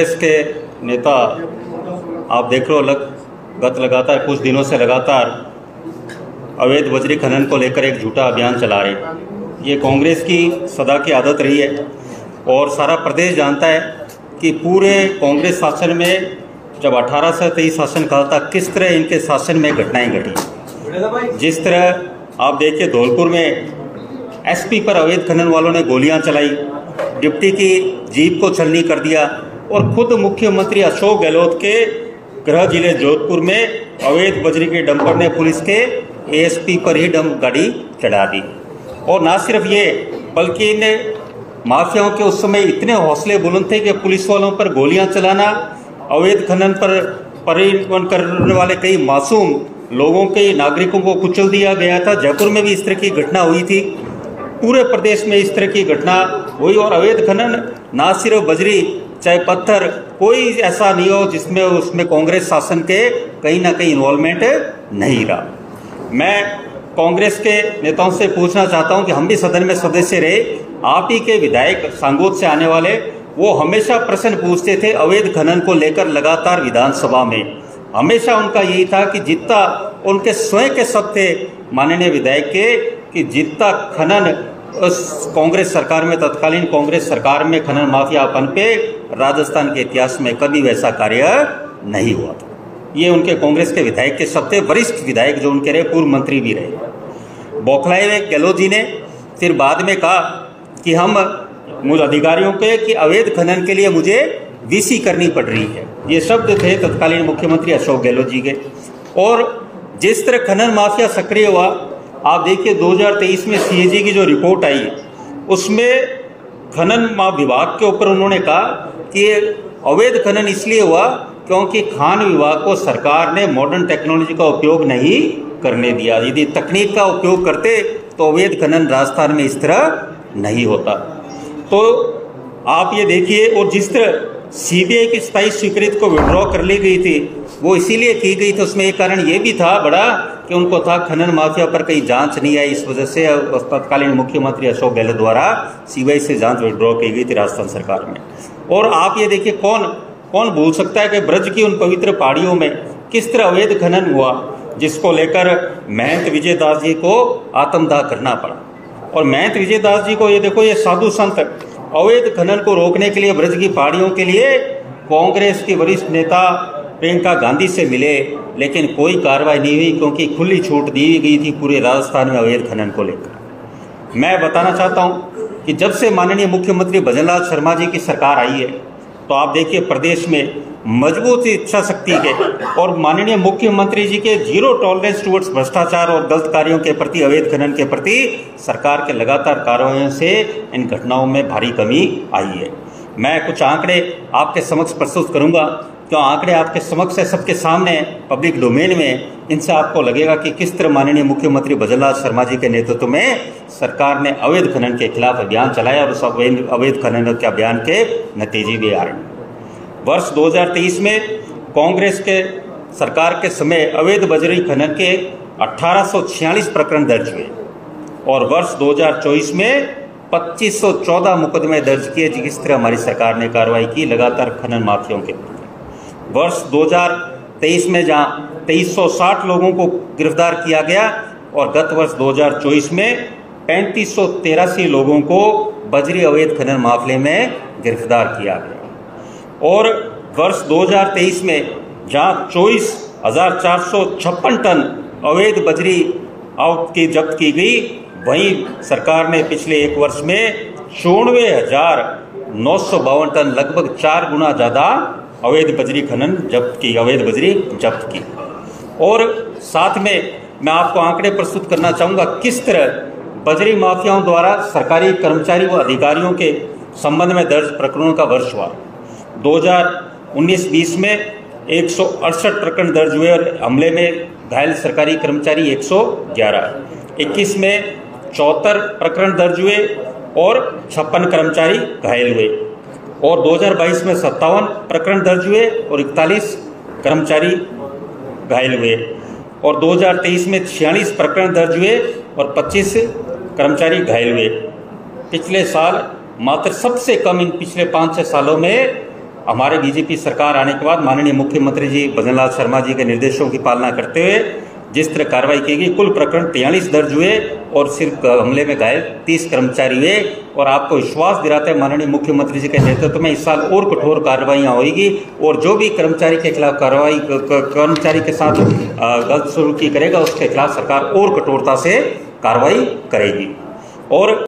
कांग्रेस के नेता आप देख रहे हो गत लगातार कुछ दिनों से लगातार अवैध बजरी खनन को लेकर एक झूठा अभियान चला रहे। ये कांग्रेस की सदा की आदत रही है और सारा प्रदेश जानता है कि पूरे कांग्रेस शासन में जब 18 से 23 शासन काल था किस तरह इनके शासन में घटनाएं घटी। जिस तरह आप देखिए धौलपुर में एसपी पर अवैध खनन वालों ने गोलियां चलाई, डिप्टी की जीप को छलनी कर दिया और खुद मुख्यमंत्री अशोक गहलोत के गृह जिले जोधपुर में अवैध बजरी के डंपर ने पुलिस के एएसपी पर ही गाड़ी चढ़ा दी। और ना सिर्फ ये बल्कि इन माफियाओं के उस समय इतने हौसले बुलंद थे कि पुलिस वालों पर गोलियां चलाना, अवैध खनन पर परिवहन करने वाले कई मासूम लोगों के नागरिकों को कुचल दिया गया था। जयपुर में भी इस तरह की घटना हुई थी, पूरे प्रदेश में इस तरह की घटना हुई। और अवैध खनन ना सिर्फ बजरी चाहे पत्थर, कोई ऐसा नहीं हो जिसमें उसमें कांग्रेस शासन के कहीं ना कहीं इन्वॉल्वमेंट नहीं रहा। मैं कांग्रेस के नेताओं से पूछना चाहता हूं कि हम भी सदन में सदस्य रहे, आप ही के विधायक सांगोद से आने वाले, वो हमेशा प्रश्न पूछते थे अवैध खनन को लेकर लगातार विधानसभा में। हमेशा उनका यही था कि जितना उनके स्वयं के शब्द थे माननीय विधायक के कि जितना खनन उस कांग्रेस सरकार में, तत्कालीन कांग्रेस सरकार में खनन माफियापन पे राजस्थान के इतिहास में कभी वैसा कार्य नहीं हुआ था। ये उनके कांग्रेस के विधायक के शब्द थे, वरिष्ठ विधायक जो उनके रहे, पूर्व मंत्री भी रहे। बौखलाए हुए गहलोत जी ने फिर बाद में कहा कि हम मुझे अधिकारियों के कि अवैध खनन के लिए मुझे वीसी करनी पड़ रही है। ये शब्द थे तत्कालीन मुख्यमंत्री अशोक गहलोत जी के। और जिस तरह खनन माफिया सक्रिय हुआ, आप देखिए 2023 में सीएजी की जो रिपोर्ट आई उसमें खनन विभाग के ऊपर उन्होंने कहा कि अवैध खनन इसलिए हुआ क्योंकि खान विभाग को सरकार ने मॉडर्न टेक्नोलॉजी का उपयोग नहीं करने दिया। यदि तकनीक का उपयोग करते तो अवैध खनन राजस्थान में इस तरह नहीं होता। तो आप ये देखिए, और जिस तरह सीबीआई की 27 स्वीकृति को विड्रॉ कर ली गई थी वो इसीलिए की गई थी, उसमें एक कारण ये भी था बड़ा कि उनको था खनन माफिया पर कहीं जांच नहीं आई, इस वजह से तत्कालीन मुख्यमंत्री अशोक गहलोत द्वारा सीबीआई से जांच विड्रॉ की गई थी राजस्थान सरकार में। और आप ये देखिए, कौन भूल सकता है कि ब्रज की उन पवित्र पहाड़ियों में किस तरह अवैध खनन हुआ, जिसको लेकर महंत विजय दास जी को आत्मदाह करना पड़ा। और महंत विजय दास जी को ये देखो, ये साधु संत अवैध खनन को रोकने के लिए ब्रज की पहाड़ियों के लिए कांग्रेस के वरिष्ठ नेता प्रियंका गांधी से मिले, लेकिन कोई कार्रवाई नहीं हुई क्योंकि खुली छूट दी गई थी पूरे राजस्थान में अवैध खनन को लेकर। मैं बताना चाहता हूं कि जब से माननीय मुख्यमंत्री भजनलाल शर्मा जी की सरकार आई है तो आप देखिए प्रदेश में मजबूत इच्छा शक्ति के और माननीय मुख्यमंत्री जी के जीरो टॉलरेंस टुवर्ड्स भ्रष्टाचार और गलत कार्यों के प्रति, अवैध खनन के प्रति सरकार के लगातार कार्रवाइयों से इन घटनाओं में भारी कमी आई है। मैं कुछ आंकड़े आपके समक्ष प्रस्तुत करूंगा, क्यों आंकड़े आपके समक्ष है, सबके सामने पब्लिक डोमेन में। इनसे आपको लगेगा कि किस तरह माननीय मुख्यमंत्री भजनलाल शर्मा जी के नेतृत्व में सरकार ने अवैध खनन के खिलाफ अभियान चलाया और उस अवैध खनन के अभियान के नतीजे भी आ रहे हैं। वर्ष 2023 में कांग्रेस के सरकार के समय अवैध बजरी खनन के 1846 प्रकरण दर्ज हुए और वर्ष 2024 में 2514 मुकदमे दर्ज किए, जिस तरह हमारी सरकार ने कार्रवाई की लगातार खनन माफियाओं के प्रति। वर्ष 2023 में जहां 2360 लोगों को गिरफ्तार किया गया और गत वर्ष 2024 में 3583 लोगों को बजरी अवैध खनन मामले में गिरफ्तार किया गया। और वर्ष 2023 में जहां 24,456 टन अवैध बजरी की जब्त की गई, वहीं सरकार ने पिछले एक वर्ष में 94,952 टन, लगभग 4 गुना ज़्यादा अवैध बजरी खनन जब्त की, अवैध बजरी जब्त की। और साथ में मैं आपको आंकड़े प्रस्तुत करना चाहूँगा किस तरह बजरी माफियाओं द्वारा सरकारी कर्मचारी व अधिकारियों के संबंध में दर्ज प्रकरणों का वर्ष हुआ। 2019-20 में 168 प्रकरण दर्ज हुए और हमले में घायल सरकारी कर्मचारी 111। 21 में 74 प्रकरण दर्ज हुए और 56 कर्मचारी घायल हुए। और 2022 में 57 प्रकरण दर्ज हुए और 41 कर्मचारी घायल हुए। और 2023 में 46 प्रकरण दर्ज हुए और 25 कर्मचारी घायल हुए। पिछले साल मात्र सबसे कम इन पिछले 5-6 सालों में हमारे बीजेपी सरकार आने के बाद माननीय मुख्यमंत्री जी भजनलाल शर्मा जी के निर्देशों की पालना करते हुए जिस तरह कार्रवाई की गई, कुल प्रकरण 43 दर्ज हुए और सिर्फ हमले में घायल 30 कर्मचारी हुए। और आपको विश्वास दिलाते हैं माननीय मुख्यमंत्री जी के नेतृत्व में इस साल और कठोर कार्रवाइयाँ होगी और जो भी कर्मचारी के खिलाफ कार्रवाई कर्मचारी के साथ गलत सलूकी करेगा उसके खिलाफ सरकार और कठोरता से कार्रवाई करेगी। और